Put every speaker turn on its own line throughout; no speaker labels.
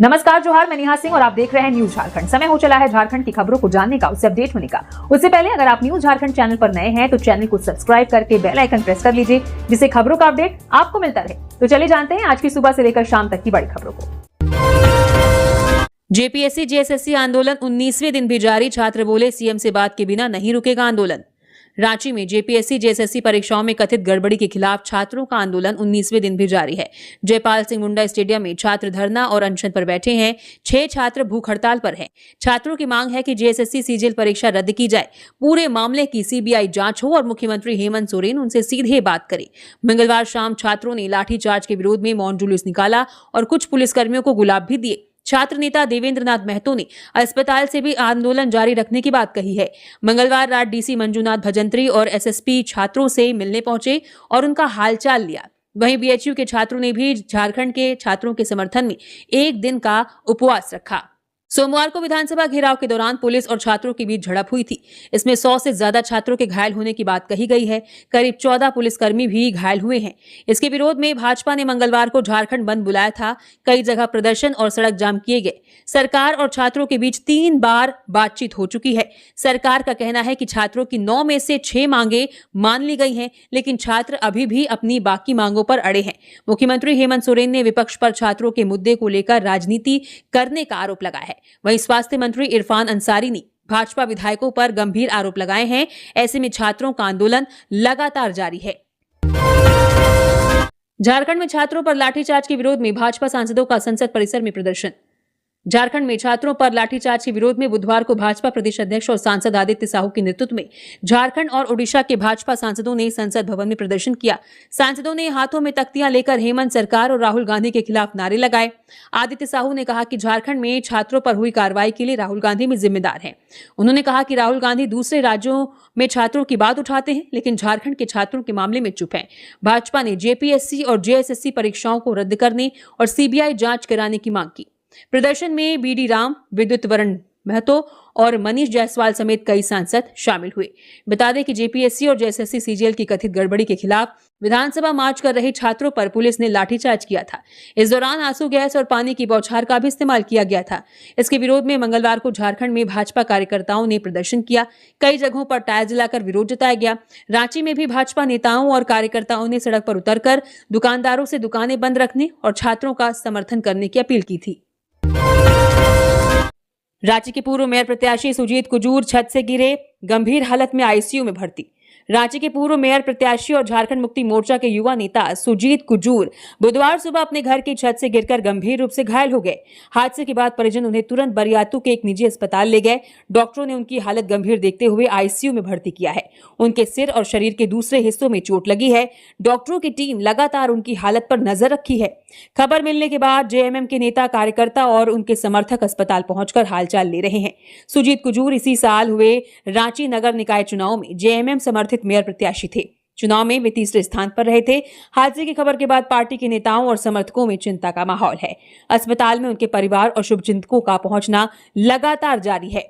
नमस्कार, जोहार। मैं नेहा सिंह और आप देख रहे हैं न्यूज झारखंड। समय हो चला है झारखंड की खबरों को जानने का, उससे अपडेट होने का। उससे पहले अगर आप न्यूज झारखंड चैनल पर नए हैं तो चैनल को सब्सक्राइब करके बेल आइकन प्रेस कर लीजिए, जिससे खबरों का अपडेट आपको मिलता रहे। तो चलिए जानते हैं आज की सुबह से लेकर शाम तक की बड़ी खबरों को।
जेपीएससी जेएसएससी आंदोलन 19वें दिन भी जारी। छात्र बोले, सीएम से बात के बिना नहीं रुकेगा आंदोलन। रांची में जेपीएससी जेएसएससी परीक्षाओं में कथित गड़बड़ी के खिलाफ छात्रों का आंदोलन 19वें दिन भी जारी है। जयपाल सिंह मुंडा स्टेडियम में छात्र धरना और अनशन पर बैठे हैं। 6 छात्र भूख हड़ताल पर हैं। छात्रों की मांग है कि जेएसएससी सीजीएल परीक्षा रद्द की जाए, पूरे मामले की सीबीआई जांच हो और मुख्यमंत्री हेमंत सोरेन उनसे सीधे बात करे। मंगलवार शाम छात्रों ने लाठीचार्ज के विरोध में मौन जुलूस निकाला और कुछ पुलिसकर्मियों को गुलाब भी दिए। छात्र नेता देवेंद्र नाथ महतो ने अस्पताल से भी आंदोलन जारी रखने की बात कही है। मंगलवार रात डीसी मंजूनाथ भजंत्री और एसएसपी छात्रों से मिलने पहुंचे और उनका हालचाल लिया। वहीं बीएचयू के छात्रों ने भी झारखंड के छात्रों के समर्थन में एक दिन का उपवास रखा। सोमवार को विधानसभा घेराव के दौरान पुलिस और छात्रों के बीच झड़प हुई थी। इसमें 100 से ज्यादा छात्रों के घायल होने की बात कही गई है। करीब 14 पुलिसकर्मी भी घायल हुए हैं। इसके विरोध में भाजपा ने मंगलवार को झारखंड बंद बुलाया था। कई जगह प्रदर्शन और सड़क जाम किए गए। सरकार और छात्रों के बीच 3 बार बातचीत हो चुकी है। सरकार का कहना है कि छात्रों की 9 में से 6 मांगे मान ली गई हैं, लेकिन छात्र अभी भी अपनी बाकी मांगों पर अड़े हैं। मुख्यमंत्री हेमंत सोरेन ने विपक्ष पर छात्रों के मुद्दे को लेकर राजनीति करने का आरोप लगाया है। वहीं स्वास्थ्य मंत्री इरफान अंसारी ने भाजपा विधायकों पर गंभीर आरोप लगाए हैं। ऐसे में छात्रों का आंदोलन लगातार जारी है। झारखंड में छात्रों पर लाठीचार्ज के विरोध में भाजपा सांसदों का संसद परिसर में प्रदर्शन। झारखंड में छात्रों पर लाठीचार्ज के विरोध में बुधवार को भाजपा प्रदेश अध्यक्ष और सांसद आदित्य साहू के नेतृत्व में झारखंड और ओडिशा के भाजपा सांसदों ने संसद भवन में प्रदर्शन किया। सांसदों ने हाथों में तख्तियां लेकर हेमंत सरकार और राहुल गांधी के खिलाफ नारे लगाए। आदित्य साहू ने कहा कि झारखंड में छात्रों पर हुई कार्रवाई के लिए राहुल गांधी भी जिम्मेदार हैं। उन्होंने कहा कि राहुल गांधी दूसरे राज्यों में छात्रों की बात उठाते हैं, लेकिन झारखंड के छात्रों के मामले में चुप है। भाजपा ने जेपीएससी और जेएसएससी परीक्षाओं को रद्द करने और सीबीआई जांच कराने की मांग की। प्रदर्शन में बीडी राम, विद्युत वरण महतो और मनीष जायसवाल समेत कई सांसद शामिल हुए। बता दें कि जेपीएससी और जेएसएससी सीजीएल की कथित गड़बड़ी के खिलाफ विधानसभा मार्च कर रहे छात्रों पर पुलिस ने लाठीचार्ज किया था। इस दौरान आंसू गैस और पानी की बौछार का भी इस्तेमाल किया गया था। इसके विरोध में मंगलवार को झारखंड में भाजपा कार्यकर्ताओं ने प्रदर्शन किया। कई जगहों पर टायर जलाकर विरोध जताया गया। रांची में भी भाजपा नेताओं और कार्यकर्ताओं ने सड़क पर उतरकर दुकानदारों से दुकानें बंद रखने और छात्रों का समर्थन करने की अपील की थी। रांची के पूर्व मेयर प्रत्याशी सुजीत कुजूर छत से गिरे, गंभीर हालत में आईसीयू में भर्ती। रांची के पूर्व मेयर प्रत्याशी और झारखंड मुक्ति मोर्चा के युवा नेता सुजीत कुजूर बुधवार सुबह अपने घर की छत से गिरकर गंभीर रूप से घायल हो गए। हादसे के बाद परिजन उन्हें तुरंत बरियातू के एक निजी अस्पताल ले गए। डॉक्टरों ने उनकी हालत गंभीर देखते हुए आईसीयू में भर्ती किया है। उनके सिर और शरीर के दूसरे हिस्सों में चोट लगी है। डॉक्टरों की टीम लगातार उनकी हालत पर नजर रखी है। खबर मिलने के बाद जेएमएम के नेता, कार्यकर्ता और उनके समर्थक अस्पताल पहुंचकर हालचाल ले रहे हैं। सुजीत कुजूर इसी साल हुए रांची नगर निकाय चुनाव में जेएमएम समर्थित मेयर प्रत्याशी थे। चुनाव में वे तीसरे स्थान पर रहे थे। हादसे की खबर के बाद पार्टी के नेताओं और समर्थकों में चिंता का माहौल है। अस्पताल में उनके परिवार और शुभचिंतकों का पहुंचना लगातार जारी है।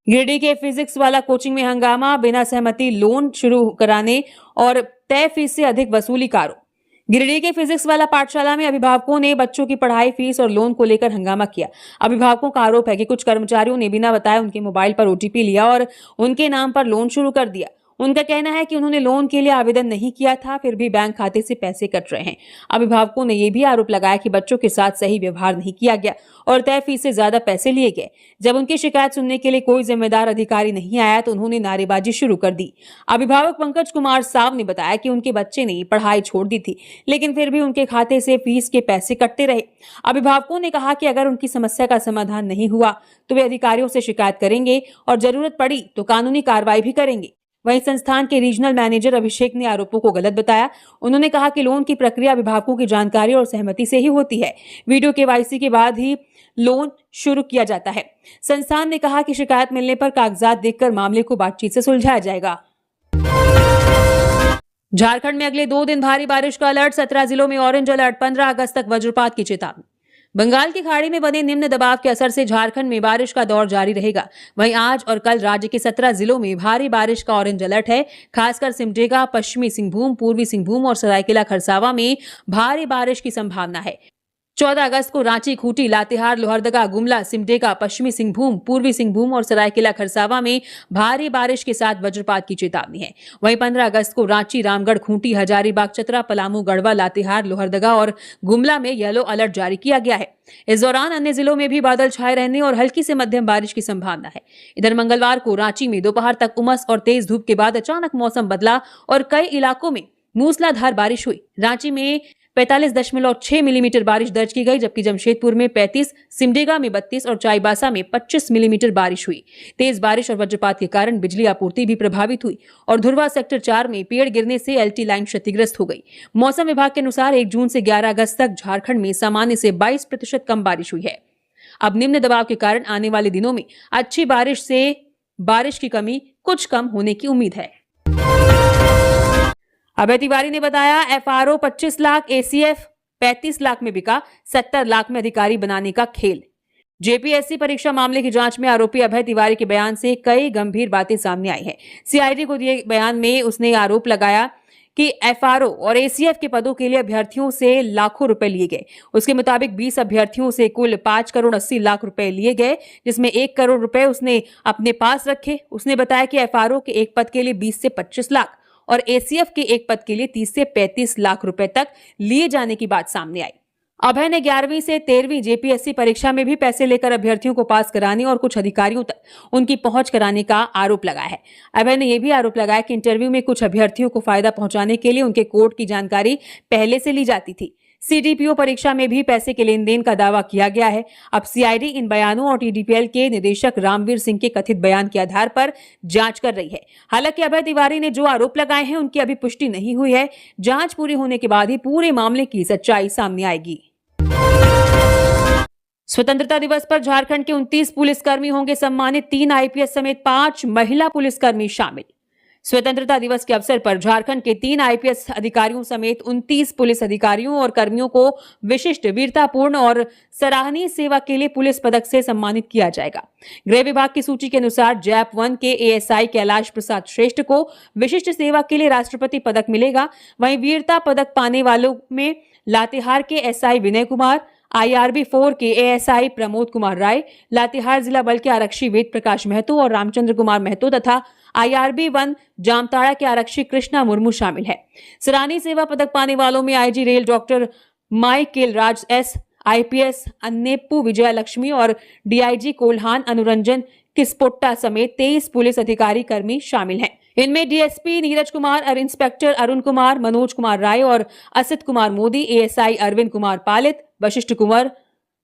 गिरिडीह के फिजिक्स वाला कोचिंग में हंगामा, बिना सहमति लोन शुरू कराने और तय फीस से अधिक वसूली का आरोप। गिरिडीह के फिजिक्स वाला पाठशाला में अभिभावकों ने बच्चों की पढ़ाई फीस और लोन को लेकर हंगामा किया। अभिभावकों का आरोप है कि कुछ कर्मचारियों ने बिना बताए उनके मोबाइल पर ओटीपी लिया और उनके नाम पर लोन शुरू कर दिया। उनका कहना है कि उन्होंने लोन के लिए आवेदन नहीं किया था, फिर भी बैंक खाते से पैसे कट रहे हैं। अभिभावकों ने यह भी आरोप लगाया कि बच्चों के साथ सही व्यवहार नहीं किया गया और तय फीस से ज्यादा पैसे लिए गए। जब उनकी शिकायत सुनने के लिए कोई जिम्मेदार अधिकारी नहीं आया तो उन्होंने नारेबाजी शुरू कर दी। अभिभावक पंकज कुमार साव ने बताया कि उनके बच्चे ने पढ़ाई छोड़ दी थी, लेकिन फिर भी उनके खाते से फीस के पैसे कटते रहे। अभिभावकों ने कहा कि अगर उनकी समस्या का समाधान नहीं हुआ तो वे अधिकारियों से शिकायत करेंगे और जरूरत पड़ी तो कानूनी कार्रवाई भी करेंगे। वहीं संस्थान के रीजनल मैनेजर अभिषेक ने आरोपों को गलत बताया। उन्होंने कहा कि लोन की प्रक्रिया अभिभावकों की जानकारी और सहमति से ही होती है। वीडियो केवाईसी के बाद ही लोन शुरू किया जाता है। संस्थान ने कहा कि शिकायत मिलने पर कागजात देखकर मामले को बातचीत से सुलझाया जाएगा। झारखंड में अगले 2 दिन भारी बारिश का अलर्ट, 17 जिलों में ऑरेंज अलर्ट, 15 अगस्त तक वज्रपात की चेतावनी। बंगाल की खाड़ी में बने निम्न दबाव के असर से झारखंड में बारिश का दौर जारी रहेगा। वहीं आज और कल राज्य के 17 जिलों में भारी बारिश का ऑरेंज अलर्ट है। खासकर सिमडेगा, पश्चिमी सिंहभूम, पूर्वी सिंहभूम और सरायकेला खरसावा में भारी बारिश की संभावना है। 14 अगस्त को रांची, खूंटी, लातेहार, लोहरदगा, गुमला, सिमडेगा, पश्चिमी सिंहभूम, पूर्वी सिंहभूम और सरायकेला खरसावां में भारी बारिश के साथ वज्रपात की चेतावनी है। वहीं 15 अगस्त को रांची, रामगढ़, खूंटी, हजारीबाग, चतरा, पलामू, गढ़वा, लातेहार, लोहरदगा और गुमला में येलो अलर्ट जारी किया गया है। इस दौरान अन्य जिलों में भी बादल छाए रहने और हल्की से मध्यम बारिश की संभावना है। इधर मंगलवार को रांची में दोपहर तक उमस और तेज धूप के बाद अचानक मौसम बदला और कई इलाकों में मूसलाधार बारिश हुई। रांची में 45.6 मिलीमीटर बारिश दर्ज की गई, जबकि जमशेदपुर में 35, सिमडेगा में 32 और चाईबासा में 25 मिलीमीटर बारिश हुई। तेज बारिश और वज्रपात के कारण बिजली आपूर्ति भी प्रभावित हुई और धुरवा सेक्टर 4 में पेड़ गिरने से एलटी लाइन क्षतिग्रस्त हो गई। मौसम विभाग के अनुसार 1 जून से 11 अगस्त तक झारखंड में सामान्य से 22% कम बारिश हुई है। अब निम्न दबाव के कारण आने वाले दिनों में अच्छी बारिश से बारिश की कमी कुछ कम होने की उम्मीद है। अभय तिवारी ने बताया, एफआरओ 25 लाख, एसीएफ 35 लाख में बिका, 70 लाख में अधिकारी बनाने का खेल। जेपीएससी परीक्षा मामले की जांच में आरोपी अभय तिवारी के बयान से कई गंभीर बातें सामने आई हैं। सीआईडी को दिए बयान में उसने आरोप लगाया कि एफआरओ और एसीएफ के पदों के लिए अभ्यर्थियों से लाखों रुपए लिए गए। उसके मुताबिक 20 अभ्यर्थियों से कुल 5 करोड़ 80 लाख रुपए लिए गए, जिसमें 1 करोड़ रुपए उसने अपने पास रखे। उसने बताया कि एफआरओ के एक पद के लिए 20 से 25 लाख और एसीएफ के एक पद के लिए 30 से 35 लाख रुपए तक लिए जाने की बात सामने आई। अभय ने 11वीं से 13वीं जेपीएससी परीक्षा में भी पैसे लेकर अभ्यर्थियों को पास कराने और कुछ अधिकारियों तक उनकी पहुंच कराने का आरोप लगाया है। अभय ने यह भी आरोप लगाया कि इंटरव्यू में कुछ अभ्यर्थियों को फायदा पहुंचाने के लिए उनके कोड की जानकारी पहले से ली जाती थी। सीडीपीओ परीक्षा में भी पैसे के लेन देन का दावा किया गया है। अब सीआईडी इन बयानों और टीडीपीएल के निदेशक रामवीर सिंह के कथित बयान के आधार पर जांच कर रही है। हालांकि अभय तिवारी ने जो आरोप लगाए हैं उनकी अभी पुष्टि नहीं हुई है। जांच पूरी होने के बाद ही पूरे मामले की सच्चाई सामने आएगी। स्वतंत्रता दिवस पर झारखंड के 29 पुलिसकर्मी होंगे सम्मानित, 3 आईपीएस समेत 5 महिला पुलिसकर्मी शामिल। स्वतंत्रता दिवस के अवसर पर झारखंड के 3 आईपीएस अधिकारियों समेत 29 पुलिस अधिकारियों और कर्मियों को विशिष्ट, वीरतापूर्ण और सराहनीय सेवा के लिए पुलिस पदक से सम्मानित किया जाएगा। गृह विभाग की सूची के अनुसार जैप 1 के एएसआई कैलाश प्रसाद श्रेष्ठ को विशिष्ट सेवा के लिए राष्ट्रपति पदक मिलेगा। वहीं वीरता पदक पाने वालों में लातेहार के एसआई विनय कुमार, आईआरबी 4 के एएसआई प्रमोद कुमार राय, लातेहार जिला बल के आरक्षी वेद प्रकाश महतो और रामचंद्र कुमार महतो तथा आईआरबी 1 जामताड़ा के आरक्षी कृष्णा मुर्मू शामिल है। सराहनीय सेवा पदक पाने वालों में आईजी रेल डॉक्टर माइकेल राज एस, आईपीएस अन्नेप्पू विजय लक्ष्मी और डीआईजी कोल्हान अनुरंजन किस्पोट्टा समेत 23 पुलिस अधिकारी कर्मी शामिल हैं। इनमें डीएसपी नीरज कुमार, इंस्पेक्टर अरुण कुमार, मनोज कुमार राय और असित कुमार मोदी, एएसआई अरविंद कुमार पालित, वशिष्ठ कुमार,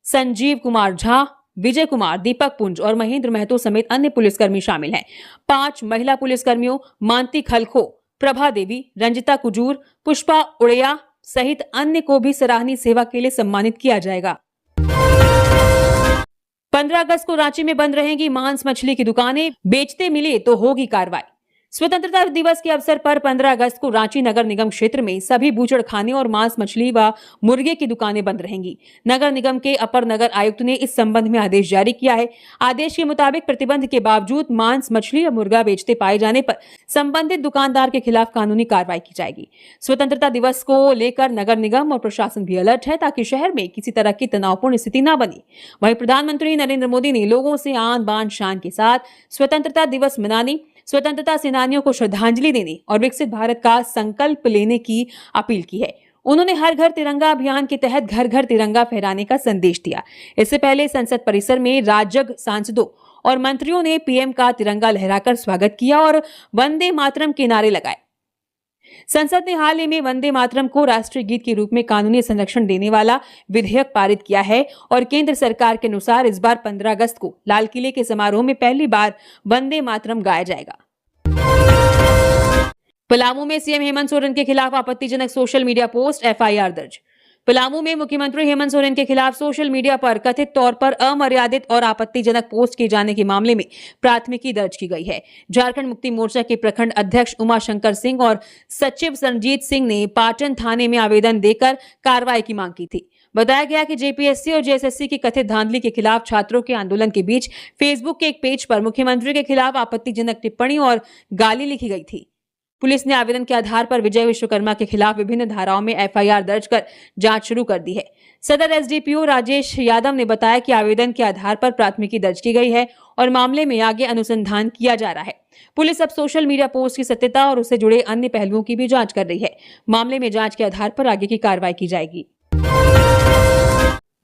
संजीव कुमार झा, विजय कुमार, दीपक पुंज और महेंद्र महतो समेत अन्य पुलिसकर्मी शामिल हैं। 5 महिला पुलिसकर्मियों मानती खलखो, प्रभा देवी, रंजिता कुजूर, पुष्पा उड़िया सहित अन्य को भी सराहनीय सेवा के लिए सम्मानित किया जाएगा। 15 अगस्त को रांची में बंद रहेंगी मांस मछली की दुकानें, बेचते मिले तो होगी कार्रवाई। स्वतंत्रता दिवस के अवसर पर 15 अगस्त को रांची नगर निगम क्षेत्र में सभी बूचड़खाने और मांस मछली व मुर्गे की दुकानें बंद रहेंगी। नगर निगम के अपर नगर आयुक्त ने इस संबंध में आदेश जारी किया है। आदेश के मुताबिक प्रतिबंध के बावजूद मांस मछली या मुर्गा बेचते पाए जाने पर संबंधित दुकानदार के खिलाफ कानूनी कार्रवाई की जाएगी। स्वतंत्रता दिवस को लेकर नगर निगम और प्रशासन भी अलर्ट है ताकि शहर में किसी तरह की तनावपूर्ण स्थिति न बने। वहीं प्रधानमंत्री नरेंद्र मोदी ने लोगों से आन बान शान के साथ स्वतंत्रता दिवस मनाने, स्वतंत्रता सेनानियों को श्रद्धांजलि देने और विकसित भारत का संकल्प लेने की अपील की है। उन्होंने हर घर तिरंगा अभियान के तहत घर घर तिरंगा फहराने का संदेश दिया। इससे पहले संसद परिसर में राजग सांसदों और मंत्रियों ने पीएम का तिरंगा लहराकर स्वागत किया और वंदे मातरम के नारे लगाए। संसद ने हाल ही में वंदे मातरम को राष्ट्रीय गीत के रूप में कानूनी संरक्षण देने वाला विधेयक पारित किया है और केंद्र सरकार के अनुसार इस बार 15 अगस्त को लाल किले के समारोह में पहली बार वंदे मातरम गाया जाएगा। पलामू में सीएम हेमंत सोरेन के खिलाफ आपत्तिजनक सोशल मीडिया पोस्ट, एफआईआर दर्ज। पलामू में मुख्यमंत्री हेमंत सोरेन के खिलाफ सोशल मीडिया पर कथित तौर पर अमर्यादित और आपत्तिजनक पोस्ट किए जाने के मामले में प्राथमिकी दर्ज की गई है। झारखंड मुक्ति मोर्चा के प्रखंड अध्यक्ष उमाशंकर सिंह और सचिव संजीत सिंह ने पाटन थाने में आवेदन देकर कार्रवाई की मांग की थी। बताया गया कि जेपीएससी और जेएसएससी की कथित धांधली के खिलाफ छात्रों के आंदोलन के बीच फेसबुक के एक पेज पर मुख्यमंत्री के खिलाफ आपत्तिजनक टिप्पणी और गाली लिखी गई थी। पुलिस ने आवेदन के आधार पर विजय विश्वकर्मा के खिलाफ विभिन्न धाराओं में एफआईआर दर्ज कर जांच शुरू कर दी है। सदर एसडीपीओ राजेश यादव ने बताया कि आवेदन के आधार पर प्राथमिकी दर्ज की गई है और मामले में आगे अनुसंधान किया जा रहा है। पुलिस अब सोशल मीडिया पोस्ट की सत्यता और उससे जुड़े अन्य पहलुओं की भी जांच कर रही है। मामले में जांच के आधार पर आगे की कार्रवाई की जाएगी।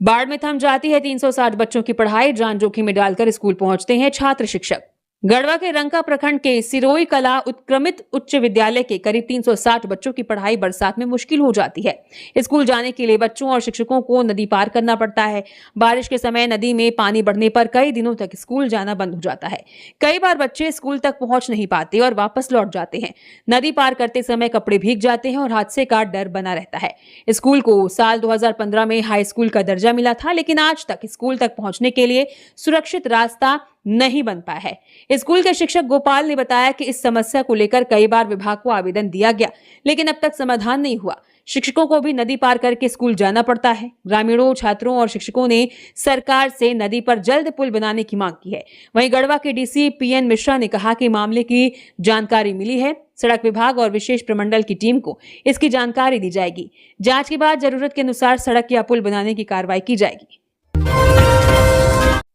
बाढ़ में थम जाती है 360 बच्चों की पढ़ाई, जान जोखिम में डालकर स्कूल पहुंचते हैं छात्र शिक्षक। गढ़वा के रंका प्रखंड के सिरोई कला उत्क्रमित उच्च विद्यालय के करीब 360 बच्चों की पढ़ाई बरसात में मुश्किल हो जाती है। स्कूल जाने के लिए बच्चों और शिक्षकों को नदी पार करना पड़ता है। बारिश के समय नदी में पानी बढ़ने पर कई दिनों तक स्कूल जाना बंद हो जाता है। कई बार बच्चे स्कूल तक पहुंच नहीं पाते और वापस लौट जाते हैं। नदी पार करते समय कपड़े भीग जाते हैं और हादसे का डर बना रहता है। स्कूल को साल 2015 में हाई स्कूल का दर्जा मिला था, लेकिन आज तक स्कूल तक पहुंचने के लिए सुरक्षित रास्ता नहीं बन पाया है। स्कूल के शिक्षक गोपाल ने बताया कि इस समस्या को लेकर कई बार विभाग को आवेदन दिया गया, लेकिन अब तक समाधान नहीं हुआ। शिक्षकों को भी नदी पार करके स्कूल जाना पड़ता है। ग्रामीणों, छात्रों और शिक्षकों ने सरकार से नदी पर जल्द पुल बनाने की मांग की है। वहीं गढ़वा के डीसी पीएन मिश्रा ने कहा कि मामले की जानकारी मिली है। सड़क विभाग और विशेष प्रमंडल की टीम को इसकी जानकारी दी जाएगी। जांच के बाद जरूरत के अनुसार सड़क या पुल बनाने की कार्रवाई की जाएगी।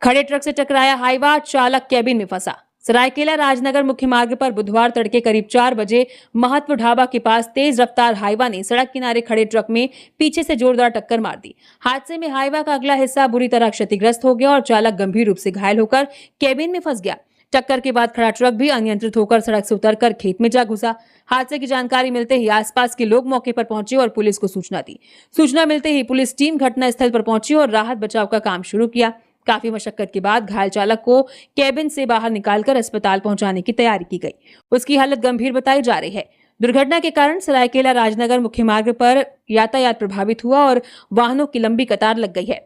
खड़े ट्रक से टकराया हाईवा, चालक कैबिन में फंसा। सरायकेला राजनगर मुख्य मार्ग पर बुधवार तड़के करीब 4 बजे महत्व ढाबा के पास तेज रफ्तार हाईवा ने सड़क किनारे खड़े ट्रक में पीछे से जोरदार टक्कर मार दी। हादसे में हाईवा का अगला हिस्सा बुरी तरह क्षतिग्रस्त हो गया और चालक गंभीर रूप से घायल होकर कैबिन में फंस गया। टक्कर के बाद खड़ा ट्रक भी अनियंत्रित होकर सड़क से उतरकर खेत में जा घुसा। हादसे की जानकारी मिलते ही आसपास के लोग मौके पर पहुंचे और पुलिस को सूचना दी। सूचना मिलते ही पुलिस टीम घटनास्थल पर पहुंची और राहत बचाव का काम शुरू किया। काफी मशक्कत के बाद घायल चालक को कैबिन से बाहर निकालकर अस्पताल पहुंचाने की तैयारी की गई। उसकी हालत गंभीर बताई जा रही है। दुर्घटना के कारण सरायकेला राजनगर मुख्य मार्ग पर यातायात प्रभावित हुआ और वाहनों की लंबी कतार लग गई है।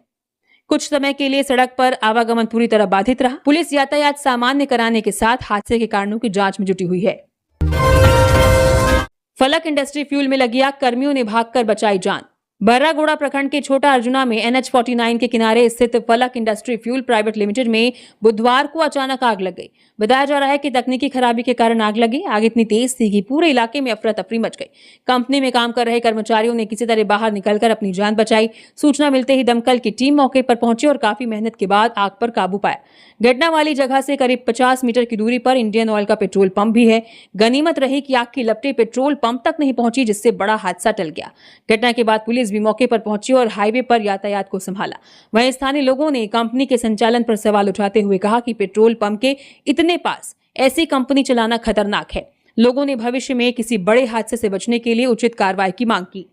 कुछ समय के लिए सड़क पर आवागमन पूरी तरह बाधित रहा। पुलिस यातायात सामान्य कराने के साथ हादसे के कारणों की जांच में जुटी हुई है। फलक इंडस्ट्री फ्यूल में लगी आग, कर्मियों ने भागकर बचाई जान। बर्रागोड़ा प्रखंड के छोटा अर्जुना में NH49 के किनारे स्थित फलक इंडस्ट्री फ्यूल प्राइवेट लिमिटेड में बुधवार को अचानक आग लग गई। बताया जा रहा है कि तकनीकी खराबी के कारण आग लगी। आग इतनी तेज थी कि पूरे इलाके में अफरा तफरी मच गई। कंपनी में काम कर रहे कर्मचारियों ने किसी तरह बाहर निकलकर अपनी जान बचाई। सूचना मिलते ही दमकल की टीम मौके पर पहुंची और काफी मेहनत के बाद आग पर काबू पाया। घटना वाली जगह से करीब 50 मीटर की दूरी पर इंडियन ऑयल का पेट्रोल पंप भी है। गनीमत रही कि आग की लपटें पेट्रोल पंप तक नहीं पहुंची, जिससे बड़ा हादसा टल गया। घटना के बाद पुलिस भी मौके पर पहुंची और हाईवे पर यातायात को संभाला। वहीं स्थानीय लोगों ने कंपनी के संचालन पर सवाल उठाते हुए कहा कि पेट्रोल पंप के इतने पास ऐसी कंपनी चलाना खतरनाक है। लोगों ने भविष्य में किसी बड़े हादसे से बचने के लिए उचित कार्रवाई की मांग की।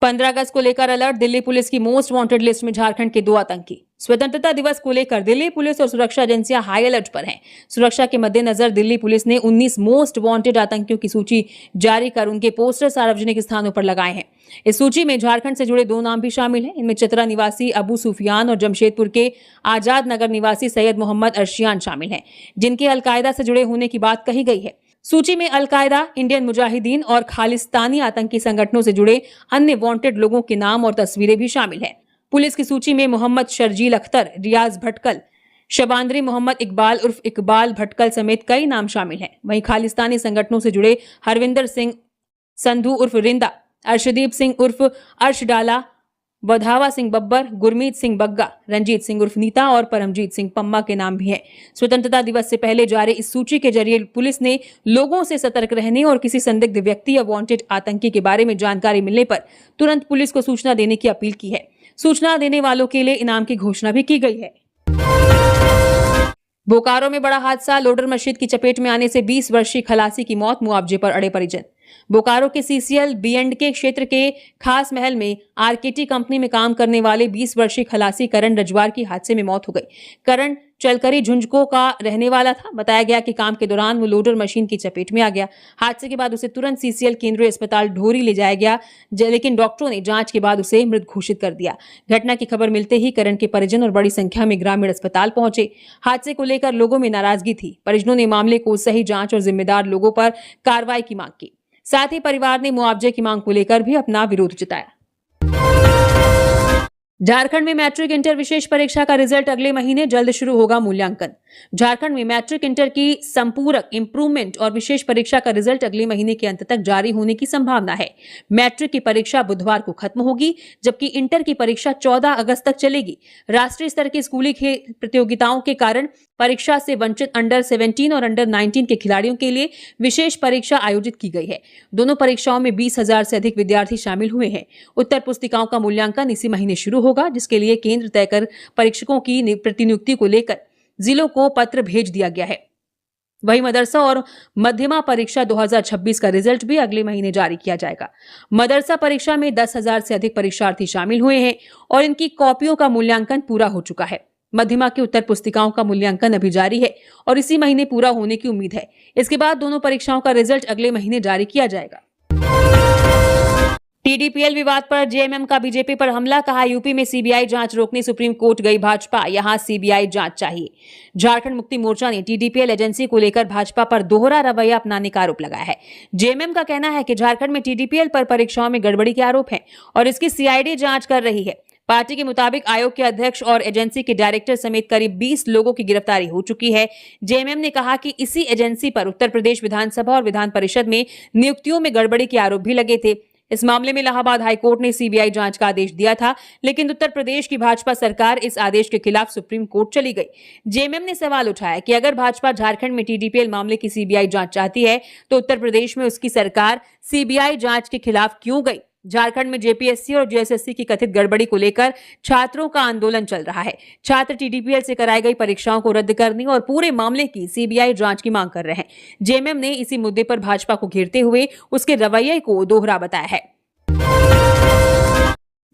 15 अगस्त को लेकर अलर्ट, दिल्ली पुलिस की मोस्ट वांटेड लिस्ट में झारखंड के 2 आतंकी। स्वतंत्रता दिवस को लेकर दिल्ली पुलिस और सुरक्षा एजेंसियां हाई अलर्ट पर हैं। सुरक्षा के मद्देनजर दिल्ली पुलिस ने 19 मोस्ट वांटेड आतंकियों की सूची जारी कर उनके पोस्टर सार्वजनिक स्थानों पर लगाए हैं। इस सूची में झारखंड से जुड़े 2 नाम भी शामिल हैं। इनमें चतरा निवासी अबू सुफियान और जमशेदपुर के आजाद नगर निवासी सैयद मोहम्मद अर्शियान शामिल हैं, जिनके अलकायदा से जुड़े होने की बात कही गई है। सूची में अलकायदा, इंडियन मुजाहिदीन और खालिस्तानी आतंकी संगठनों से जुड़े अन्य वांटेड लोगों के नाम और तस्वीरें भी शामिल हैं। पुलिस की सूची में मोहम्मद शर्जील अख्तर, रियाज भटकल, शबांदरी मोहम्मद इकबाल उर्फ इकबाल भटकल समेत कई नाम शामिल हैं। वहीं खालिस्तानी संगठनों से जुड़े हरविंदर सिंह संधू उर्फ रिंदा, अर्शदीप सिंह उर्फ अर्श डाला, वधावा सिंह बब्बर, गुरमीत सिंह बग्गा, रंजीत सिंह उर्फ नीता और परमजीत सिंह पम्मा के नाम भी हैं। स्वतंत्रता दिवस से पहले जारी इस सूची के जरिए पुलिस ने लोगों से सतर्क रहने और किसी संदिग्ध व्यक्ति या वांटेड आतंकी के बारे में जानकारी मिलने पर तुरंत पुलिस को सूचना देने की अपील की है। सूचना देने वालों के लिए इनाम की घोषणा भी की गई है। बोकारो में बड़ा हादसा, लोडर मशीन की चपेट में आने से 20 वर्षीय खलासी की मौत, मुआवजे पर अड़े परिजन। बोकारो के CCL B&K क्षेत्र के खास महल में RKT कंपनी में काम करने वाले 20 वर्षीय खलासी करण रजवार की हादसे में मौत हो गई। करण चलकरी झुंझुनू का रहने वाला था। बताया गया कि काम के दौरान वो लोडर मशीन की चपेट में आ गया। हादसे के बाद उसे तुरंत CCL केंद्रीय अस्पताल ढोरी ले जाया गया, लेकिन डॉक्टरों ने जांच के बाद उसे मृत घोषित कर दिया। घटना की खबर मिलते ही करण के परिजन और बड़ी संख्या में ग्रामीण अस्पताल पहुंचे। हादसे को लेकर लोगों में नाराजगी थी। परिजनों ने मामले को सही जांच और जिम्मेदार लोगों पर कार्रवाई की मांग की। साथ ही परिवार ने मुआवजे की मांग को लेकर भी अपना विरोध जताया। झारखंड में मैट्रिक इंटर विशेष परीक्षा का रिजल्ट अगले महीने, जल्द शुरू होगा मूल्यांकन। झारखंड में मैट्रिक इंटर की संपूरक इंप्रूवमेंट और विशेष परीक्षा का रिजल्ट अगले महीने के अंत तक जारी होने की संभावना है। मैट्रिक की परीक्षा बुधवार को खत्म होगी, जबकि इंटर की परीक्षा 14 अगस्त तक चलेगी। राष्ट्रीय स्तर की स्कूली खेल प्रतियोगिताओं के कारण परीक्षा से वंचित अंडर 17 और अंडर 19 के खिलाड़ियों के लिए विशेष परीक्षा आयोजित की गई है। दोनों परीक्षाओं में 20,000 से अधिक विद्यार्थी शामिल हुए हैं। उत्तर पुस्तिकाओं का मूल्यांकन इसी महीने शुरू होगा, जिसके लिए केंद्र तय कर परीक्षकों की प्रतिनियुक्ति को लेकर जिलों को पत्र भेज दिया गया है। वहीं मदरसा और मध्यमा परीक्षा 2026 का रिजल्ट भी अगले महीने जारी किया जाएगा। मदरसा परीक्षा में 10,000 से अधिक परीक्षार्थी शामिल हुए हैं और इनकी कॉपियों का मूल्यांकन पूरा हो चुका है। मध्यमा की उत्तर पुस्तिकाओं का मूल्यांकन अभी जारी है और इसी महीने पूरा होने की उम्मीद है। इसके बाद दोनों परीक्षाओं का रिजल्ट अगले महीने जारी किया जाएगा। टीडीपीएल विवाद पर जेएमएम का बीजेपी पर हमला, कहा यूपी में सीबीआई जांच रोकने सुप्रीम कोर्ट गई भाजपा, यहां सीबीआई जांच चाहिए। झारखंड मुक्ति मोर्चा ने टीडीपीएल एजेंसी को लेकर भाजपा पर दोहरा रवैया अपनाने का आरोप लगाया है। जेएमएम का कहना है कि झारखंड में टीडीपीएल पर परीक्षाओं में गड़बड़ी के आरोप हैं और इसकी सीआईडी जांच कर रही है। पार्टी के मुताबिक आयोग के अध्यक्ष और एजेंसी के डायरेक्टर समेत करीब 20 लोगों की गिरफ्तारी हो चुकी है। जेएमएम ने कहा कि इसी एजेंसी पर उत्तर प्रदेश विधानसभा और विधान परिषद में नियुक्तियों में गड़बड़ी के आरोप भी लगे थे। इस मामले में इलाहाबाद हाईकोर्ट ने सीबीआई जांच का आदेश दिया था, लेकिन उत्तर प्रदेश की भाजपा सरकार इस आदेश के खिलाफ सुप्रीम कोर्ट चली गई। जेएमएम ने सवाल उठाया कि अगर भाजपा झारखंड में टीडीपीएल मामले की सीबीआई जांच चाहती है तो उत्तर प्रदेश में उसकी सरकार सीबीआई जांच के खिलाफ क्यों गई। झारखंड में जेपीएससी और जेएसएससी की कथित गड़बड़ी को लेकर छात्रों का आंदोलन चल रहा है। छात्र टीडीपीएल से कराई गई परीक्षाओं को रद्द करने और पूरे मामले की सीबीआई जांच की मांग कर रहे हैं। जेएमएम ने इसी मुद्दे पर भाजपा को घेरते हुए उसके रवैये को दोहरा बताया है।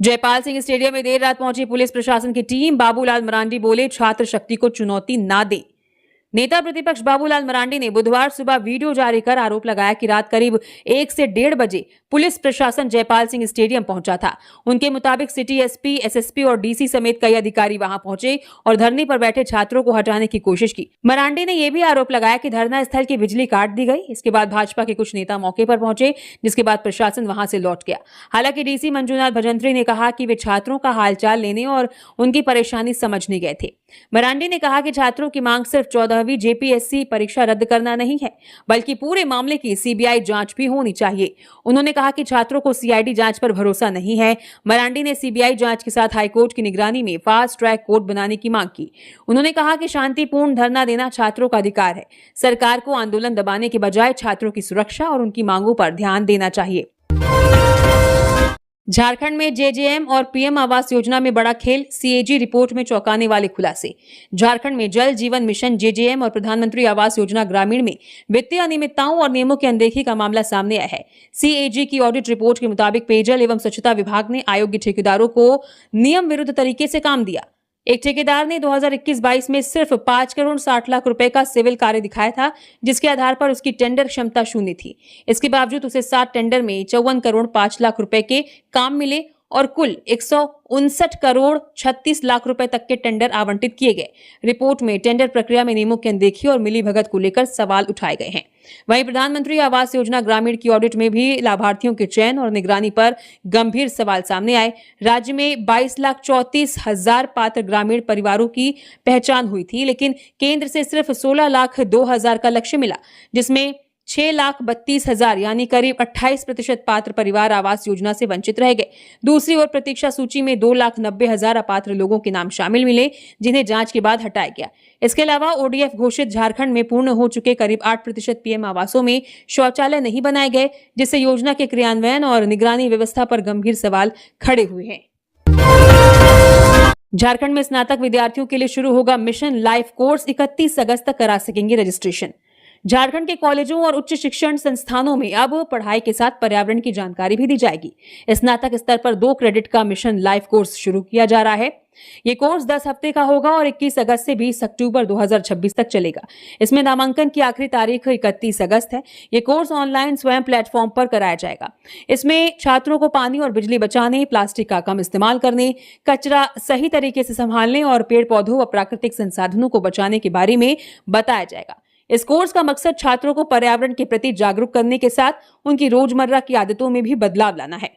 जयपाल सिंह स्टेडियम में देर रात पहुंची पुलिस प्रशासन की टीम, बाबूलाल मरांडी बोले छात्र शक्ति को चुनौती ना दे। नेता प्रतिपक्ष बाबूलाल मरांडी ने बुधवार सुबह वीडियो जारी कर आरोप लगाया कि रात करीब 1 से 1:30 बजे पुलिस प्रशासन जयपाल सिंह स्टेडियम पहुंचा था। उनके मुताबिक सिटी एसपी, एसएसपी और डीसी समेत कई अधिकारी वहां पहुंचे और धरने पर बैठे छात्रों को हटाने की कोशिश की। मरांडी ने यह भी आरोप लगाया कि धरना स्थल की बिजली काट दी गई। इसके बाद भाजपा के कुछ नेता मौके पर पहुंचे, जिसके बाद प्रशासन वहां से लौट गया। हालांकि डीसी मंजूनाथ भजंत्री ने कहा कि वे छात्रों का हालचाल लेने और उनकी परेशानी समझने गए थे। मरांडी ने कहा कि छात्रों की मांग सिर्फ 14वीं जेपीएससी परीक्षा रद्द करना नहीं है, बल्कि पूरे मामले की सीबीआई जांच भी होनी चाहिए। उन्होंने कहा कि छात्रों को सीआईडी जांच पर भरोसा नहीं है। मरांडी ने सीबीआई जांच के साथ हाईकोर्ट की निगरानी में फास्ट ट्रैक कोर्ट बनाने की मांग की। उन्होंने कहा कि शांतिपूर्ण धरना देना छात्रों का अधिकार है। सरकार को आंदोलन दबाने के बजाय छात्रों की सुरक्षा और उनकी मांगों पर ध्यान देना चाहिए। झारखंड में जेजेएम और पीएम आवास योजना में बड़ा खेल, सीएजी रिपोर्ट में चौंकाने वाले खुलासे। झारखंड में जल जीवन मिशन जेजेएम और प्रधानमंत्री आवास योजना ग्रामीण में वित्तीय अनियमितताओं और नियमों की अनदेखी का मामला सामने आया है। सीएजी की ऑडिट रिपोर्ट के मुताबिक पेयजल एवं स्वच्छता विभाग ने आयोग्य ठेकेदारों को नियम विरुद्ध तरीके से काम दिया। एक ठेकेदार ने 2021-22 में सिर्फ 5 करोड़ 60 लाख रुपए का सिविल कार्य दिखाया था, जिसके आधार पर उसकी टेंडर क्षमता शून्य थी। इसके बावजूद उसे 60 टेंडर में 54 करोड़ 5 लाख रुपए के काम मिले और कुल 159 करोड़ 36 लाख रुपए तक के टेंडर आवंटित किए गए। रिपोर्ट में टेंडर प्रक्रिया में नियमों की अनदेखी और मिलीभगत को लेकर सवाल उठाए गए हैं। वहीं प्रधानमंत्री आवास योजना ग्रामीण की ऑडिट में भी लाभार्थियों के चयन और निगरानी पर गंभीर सवाल सामने आए। राज्य में 22,34,000 पात्र ग्रामीण परिवारों की पहचान हुई थी, लेकिन केंद्र से सिर्फ 16,02,000 का लक्ष्य मिला, जिसमें 6,32,000 यानी करीब 28% पात्र परिवार आवास योजना से वंचित रह गए। दूसरी ओर प्रतीक्षा सूची में 2,90,000 अपात्र लोगों के नाम शामिल मिले, जिन्हें जांच के बाद हटाया गया। इसके अलावा ओडीएफ घोषित झारखंड में पूर्ण हो चुके करीब 8% पीएम आवासों में शौचालय नहीं बनाए गए, जिससे योजना के क्रियान्वयन और निगरानी व्यवस्था पर गंभीर सवाल खड़े हुए हैं। झारखंड में स्नातक विद्यार्थियों के लिए शुरू होगा मिशन लाइफ कोर्स, 31 अगस्त तक करा सकेंगे रजिस्ट्रेशन। झारखंड के कॉलेजों और उच्च शिक्षण संस्थानों में अब पढ़ाई के साथ पर्यावरण की जानकारी भी दी जाएगी। स्नातक स्तर पर 2 क्रेडिट का मिशन लाइफ कोर्स शुरू किया जा रहा है। ये कोर्स 10 हफ्ते का होगा और 21 अगस्त से 20 अक्टूबर 2026 तक चलेगा। इसमें नामांकन की आखिरी तारीख 31 अगस्त है। ये कोर्स ऑनलाइन स्वयं प्लेटफॉर्म पर कराया जाएगा। इसमें छात्रों को पानी और बिजली बचाने, प्लास्टिक का कम इस्तेमाल करने, कचरा सही तरीके से संभालने और पेड़ पौधों व प्राकृतिक संसाधनों को बचाने के बारे में बताया जाएगा। इस कोर्स का मकसद छात्रों को पर्यावरण के प्रति जागरूक करने के साथ उनकी रोजमर्रा की आदतों में भी बदलाव लाना है।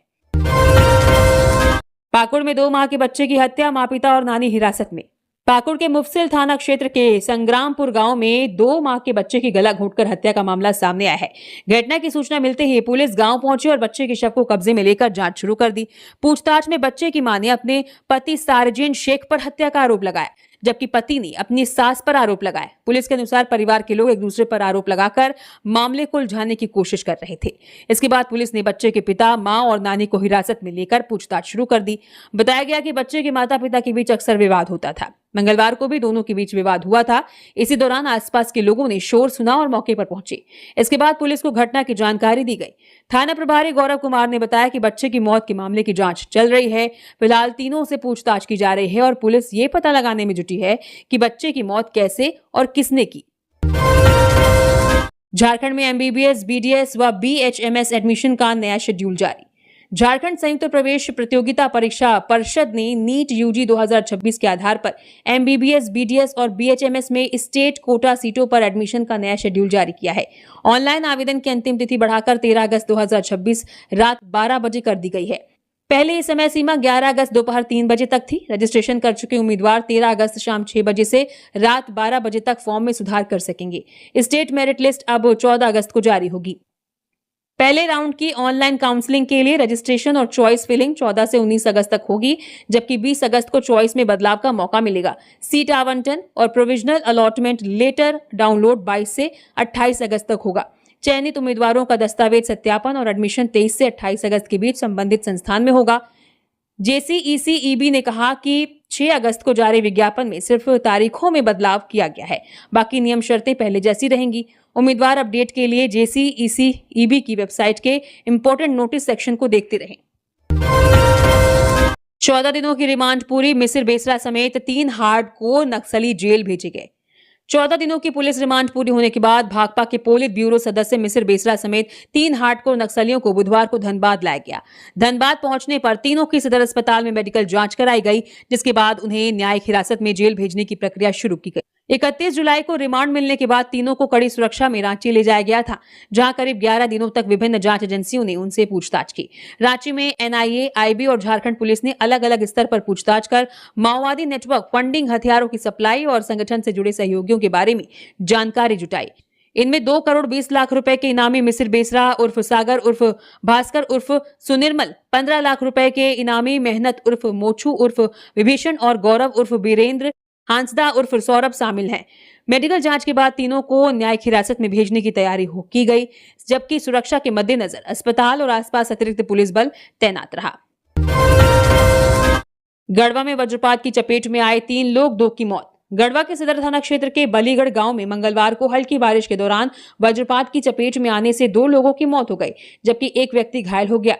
पाकुड़ में 2 माह के बच्चे की हत्या, मां पिता और नानी हिरासत में। पाकुड़ के मुफसिल थाना क्षेत्र के संग्रामपुर गांव में 2 माह के बच्चे की गला घोंटकर हत्या का मामला सामने आया है। घटना की सूचना मिलते ही पुलिस गांव पहुंची और बच्चे के शव को कब्जे में लेकर जांच शुरू कर दी। पूछताछ में बच्चे की मां ने अपने पति सार्जिन शेख पर हत्या का आरोप लगाया, जबकि पति ने अपनी सास पर आरोप लगाया। पुलिस के अनुसार परिवार के लोग एक दूसरे पर आरोप लगाकर मामले को उलझाने की कोशिश कर रहे थे। इसके बाद पुलिस ने बच्चे के पिता, मां और नानी को हिरासत में लेकर पूछताछ शुरू कर दी। बताया गया कि बच्चे के माता पिता के बीच अक्सर विवाद होता था। मंगलवार को भी दोनों के बीच विवाद हुआ था। इसी दौरान आसपास के लोगों ने शोर सुना और मौके पर पहुंचे। इसके बाद पुलिस को घटना की जानकारी दी गई। थाना प्रभारी गौरव कुमार ने बताया कि बच्चे की मौत के मामले की जांच चल रही है। फिलहाल तीनों से पूछताछ की जा रही है और पुलिस ये पता लगाने में जुटी है कि बच्चे की मौत कैसे और किसने की। झारखंड में एमबीबीएस, बीडीएस व बीएचएमएस एडमिशन का नया शेड्यूल जारी। झारखंड संयुक्त प्रवेश प्रतियोगिता परीक्षा परिषद ने नीट यूजी 2026 के आधार पर एमबीबीएस, बीडीएस और बीएचएमएस में स्टेट कोटा सीटों पर एडमिशन का नया शेड्यूल जारी किया है। ऑनलाइन आवेदन की अंतिम तिथि बढ़ाकर 13 अगस्त 2026 रात 12 बजे कर दी गई है। पहले ये समय सीमा 11 अगस्त दोपहर 3 बजे तक थी। रजिस्ट्रेशन कर चुके उम्मीदवार 13 अगस्त शाम 6 बजे से रात 12 बजे तक फॉर्म में सुधार कर सकेंगे। स्टेट मेरिट लिस्ट अब 14 अगस्त को जारी होगी। पहले राउंड की ऑनलाइन काउंसलिंग के लिए रजिस्ट्रेशन और चॉइस फिलिंग 14 से 19 अगस्त तक होगी, जबकि 20 अगस्त को चॉइस में बदलाव का मौका मिलेगा। सीट आवंटन और प्रोविजनल अलॉटमेंट लेटर डाउनलोड 22 से 28 अगस्त तक होगा। चयनित उम्मीदवारों का दस्तावेज सत्यापन और एडमिशन 23 से 28 अगस्त के बीच संबंधित संस्थान में होगा। जेसीईसीईबी ने कहा कि 6 अगस्त को जारी विज्ञापन में सिर्फ तारीखों में बदलाव किया गया है, बाकी नियम शर्तें पहले जैसी रहेंगी। उम्मीदवार अपडेट के लिए जेसीईसीईबी की वेबसाइट के इंपॉर्टेंट नोटिस सेक्शन को देखते रहें। 14 दिनों की रिमांड पूरी, मिसिर बेसरा समेत 3 हार्डकोर नक्सली जेल भेजे गए। 14 दिनों की पुलिस रिमांड पूरी होने के बाद भाकपा के पोलित ब्यूरो सदस्य मिसिर बेसरा समेत 3 हार्डकोर नक्सलियों को बुधवार को धनबाद लाया गया। धनबाद पहुंचने पर तीनों की सदर अस्पताल में मेडिकल जांच कराई गई, जिसके बाद उन्हें न्यायिक हिरासत में जेल भेजने की प्रक्रिया शुरू की गई। 31 जुलाई को रिमांड मिलने के बाद तीनों को कड़ी सुरक्षा में रांची ले जाया गया था, जहां करीब 11 दिनों तक विभिन्न जांच एजेंसियों ने उनसे पूछताछ की। रांची में एनआईए, आईबी और झारखंड पुलिस ने अलग अलग स्तर पर पूछताछ कर माओवादी नेटवर्क, फंडिंग, हथियारों की सप्लाई और संगठन से जुड़े सहयोगियों के बारे में जानकारी जुटाई। इनमें 2 करोड़ 20 लाख रुपए के इनामी मिसिर बेसरा उर्फ सागर उर्फ भास्कर उर्फ सुनिर्मल, 15 लाख रुपए के इनामी मेहनत उर्फ मोछू उर्फ विभीषण और गौरव उर्फ बीरेंद्र, हांसदा उर्फ सौरभ शामिल हैं। मेडिकल जांच के बाद तीनों को न्यायिक हिरासत में भेजने की तैयारी की गई, जबकि सुरक्षा के मद्देनजर अस्पताल और आसपास अतिरिक्त पुलिस बल तैनात रहा। गढ़वा में वज्रपात की चपेट में आए 3 लोग, 2 की मौत। गढ़वा के सदर थाना क्षेत्र के बलीगढ़ गांव में मंगलवार को हल्की बारिश के दौरान वज्रपात की चपेट में आने से 2 लोगों की मौत हो गई, जबकि एक व्यक्ति घायल हो गया।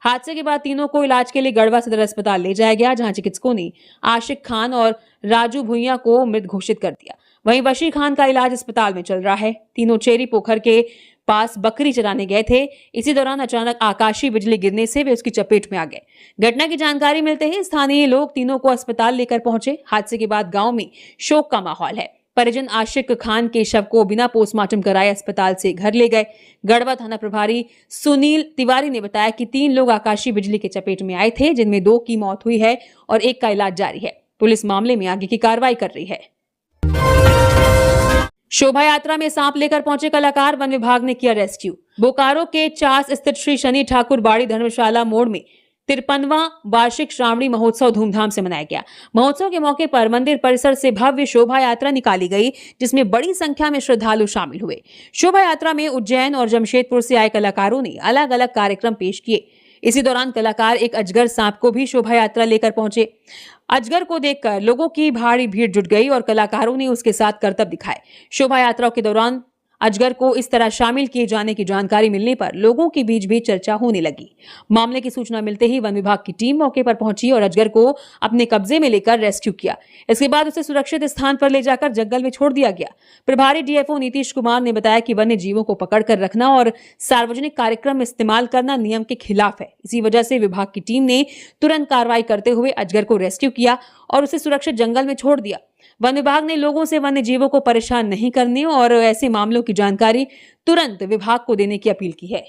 हादसे के बाद तीनों को इलाज के लिए गढ़वा सदर अस्पताल ले जाया गया, जहां चिकित्सकों ने आशिक खान और राजू भुइया को मृत घोषित कर दिया। वहीं वशी खान का इलाज अस्पताल में चल रहा है। तीनों चेरी पोखर के पास बकरी चराने गए थे। इसी दौरान अचानक आकाशीय बिजली गिरने से वे उसकी चपेट में आ गए। घटना की जानकारी मिलते ही स्थानीय लोग तीनों को अस्पताल लेकर पहुंचे। हादसे के बाद गांव में शोक का माहौल है। परिजन आशिक खान के शव को बिना पोस्टमार्टम कराए अस्पताल से घर ले गए। गढ़वा थाना प्रभारी सुनील तिवारी ने बताया कि 3 लोग आकाशीय बिजली के चपेट में आए थे, जिनमें 2 की मौत हुई है और 1 का इलाज जारी है। पुलिस मामले में आगे की कार्रवाई कर रही है। शोभा यात्रा में सांप लेकर पहुंचे कलाकार, वन विभाग ने किया रेस्क्यू। बोकारो के चास स्थित श्री शनि ठाकुर बाड़ी धर्मशाला मोड़ में 53वां वार्षिक श्रावणी महोत्सव धूमधाम से मनाया गया। महोत्सव के मौके पर मंदिर परिसर से भव्य शोभा यात्रा निकाली गई, जिसमें बड़ी संख्या में श्रद्धालु शामिल हुए। शोभा यात्रा में उज्जैन और जमशेदपुर से आए कलाकारों ने अलग अलग कार्यक्रम पेश किए। इसी दौरान कलाकार एक अजगर सांप को भी शोभा यात्रा लेकर पहुंचे। अजगर को देखकर लोगों की भारी भीड़ जुट गई और कलाकारों ने उसके साथ करतब दिखाए। शोभा यात्रा के दौरान अजगर को इस तरह शामिल किए जाने की जानकारी मिलने पर लोगों के बीच भी चर्चा होने लगी। मामले की सूचना मिलते ही वन विभाग की टीम मौके पर पहुंची और अजगर को अपने कब्जे में लेकर रेस्क्यू किया। इसके बाद उसे सुरक्षित स्थान पर ले जाकर जंगल में छोड़ दिया गया। प्रभारी डीएफओ नीतीश कुमार ने बताया कि वन्य जीवों को पकड़कर रखना और सार्वजनिक कार्यक्रम में इस्तेमाल करना नियम के खिलाफ है। इसी वजह से विभाग की टीम ने तुरंत कार्रवाई करते हुए अजगर को रेस्क्यू किया और उसे सुरक्षित जंगल में छोड़ दिया। वन विभाग ने लोगों से वन्य जीवों को परेशान नहीं करने और ऐसे मामलों की जानकारी तुरंत विभाग को देने की अपील की है।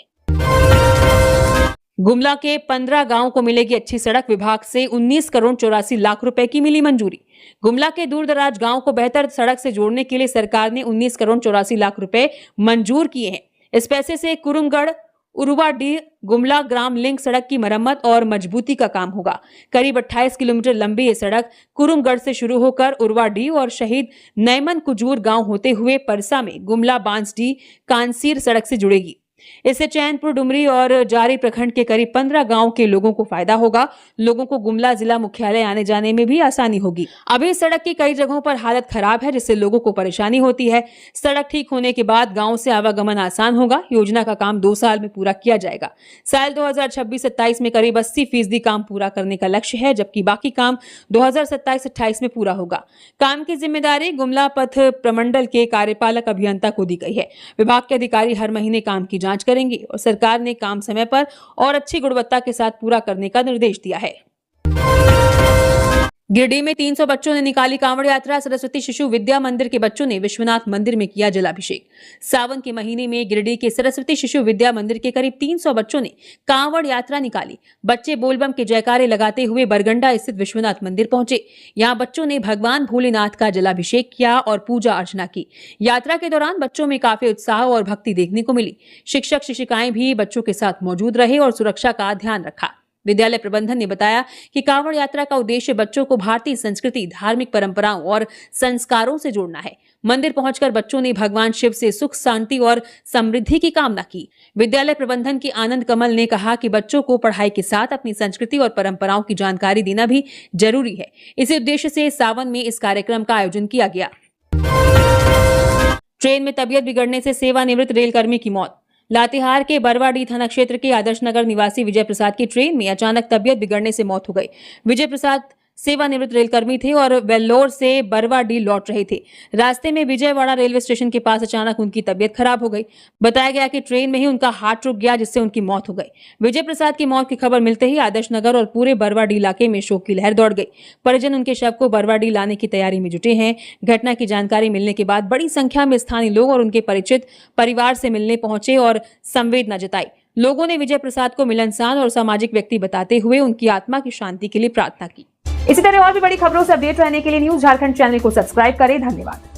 गुमला के 15 गांवों को मिलेगी अच्छी सड़क। विभाग से 19 करोड़ 84 लाख रुपए की मिली मंजूरी। गुमला के दूर दराज गांवों को बेहतर सड़क से जोड़ने के लिए सरकार ने 19 करोड़ 84 लाख रुपए मंजूर किए हैं। इस पैसे से कुरुमगढ़ उरुवाडीह गुमला ग्राम लिंक सड़क की मरम्मत और मजबूती का काम होगा। करीब 28 किलोमीटर लंबी ये सड़क कुरुमगढ़ से शुरू होकर उरुवाडीह और शहीद नैमन कुजूर गांव होते हुए परसा में गुमला बांसडीह कांसीर सड़क से जुड़ेगी। इससे चैनपुर डुमरी और जारी प्रखंड के करीब 15 गांव के लोगों को फायदा होगा। लोगों को गुमला जिला मुख्यालय आने जाने में भी आसानी होगी। अभी सड़क की कई जगहों पर हालत खराब है, जिससे लोगों को परेशानी होती है। सड़क ठीक होने के बाद गांव से आवागमन आसान होगा। योजना का काम 2 साल में पूरा किया जाएगा। साल 2026-27 में करीब 80% काम पूरा करने का लक्ष्य है, जबकि बाकी काम 2027-28 में पूरा होगा। काम की जिम्मेदारी गुमला पथ प्रमंडल के कार्यपालक अभियंता को दी गई है। विभाग के अधिकारी हर महीने काम की जांच करेंगे और सरकार ने काम समय पर और अच्छी गुणवत्ता के साथ पूरा करने का निर्देश दिया है। गिरिडीह में 300 बच्चों ने निकाली कांवड़ यात्रा। सरस्वती शिशु विद्या मंदिर के बच्चों ने विश्वनाथ मंदिर में किया जलाभिषेक। सावन के महीने में गिरिडीह के सरस्वती शिशु विद्या मंदिर के करीब 300 बच्चों ने कांवड़ यात्रा निकाली। बच्चे बोलबम के जयकारे लगाते हुए बरगंडा स्थित विश्वनाथ मंदिर पहुंचे। यहां बच्चों ने भगवान भोलेनाथ का जलाभिषेक किया और पूजा अर्चना की। यात्रा के दौरान बच्चों में काफी उत्साह और भक्ति देखने को मिली। शिक्षक शिक्षिकाएं भी बच्चों के साथ मौजूद रहे और सुरक्षा का ध्यान रखा। विद्यालय प्रबंधन ने बताया कि कांवड़ यात्रा का उद्देश्य बच्चों को भारतीय संस्कृति, धार्मिक परंपराओं और संस्कारों से जोड़ना है। मंदिर पहुंचकर बच्चों ने भगवान शिव से सुख, शांति और समृद्धि की कामना की। विद्यालय प्रबंधन की आनंद कमल ने कहा कि बच्चों को पढ़ाई के साथ अपनी संस्कृति और परंपराओं की जानकारी देना भी जरूरी है। इसी उद्देश्य से सावन में इस कार्यक्रम का आयोजन किया गया। ट्रेन में तबीयत बिगड़ने से सेवानिवृत्त रेलकर्मी की मौत। लातेहार के बरवाडीह थाना क्षेत्र के आदर्श नगर निवासी विजय प्रसाद की ट्रेन में अचानक तबीयत बिगड़ने से मौत हो गई। विजय प्रसाद सेवानिवृत्त रेलकर्मी थे और वेल्लोर से बरवाडीह लौट रहे थे। रास्ते में विजयवाड़ा रेलवे स्टेशन के पास अचानक उनकी तबीयत खराब हो गई। बताया गया कि ट्रेन में ही उनका हार्ट रुक गया, जिससे उनकी मौत हो गई। विजय प्रसाद की मौत की खबर मिलते ही आदर्श नगर और पूरे बरवाडीह इलाके में शोक की लहर दौड़ गई। परिजन उनके शव को बरवाडीह लाने की तैयारी में जुटे हैं। घटना की जानकारी मिलने के बाद बड़ी संख्या में स्थानीय लोग और उनके परिचित परिवार से मिलने पहुंचे और संवेदना जताई। लोगों ने विजय प्रसाद को मिलनसार और सामाजिक व्यक्ति बताते हुए उनकी आत्मा की शांति के लिए प्रार्थना की।
इसी तरह और भी बड़ी खबरों से अपडेट रहने के लिए न्यूज झारखंड चैनल को सब्सक्राइब करें। धन्यवाद।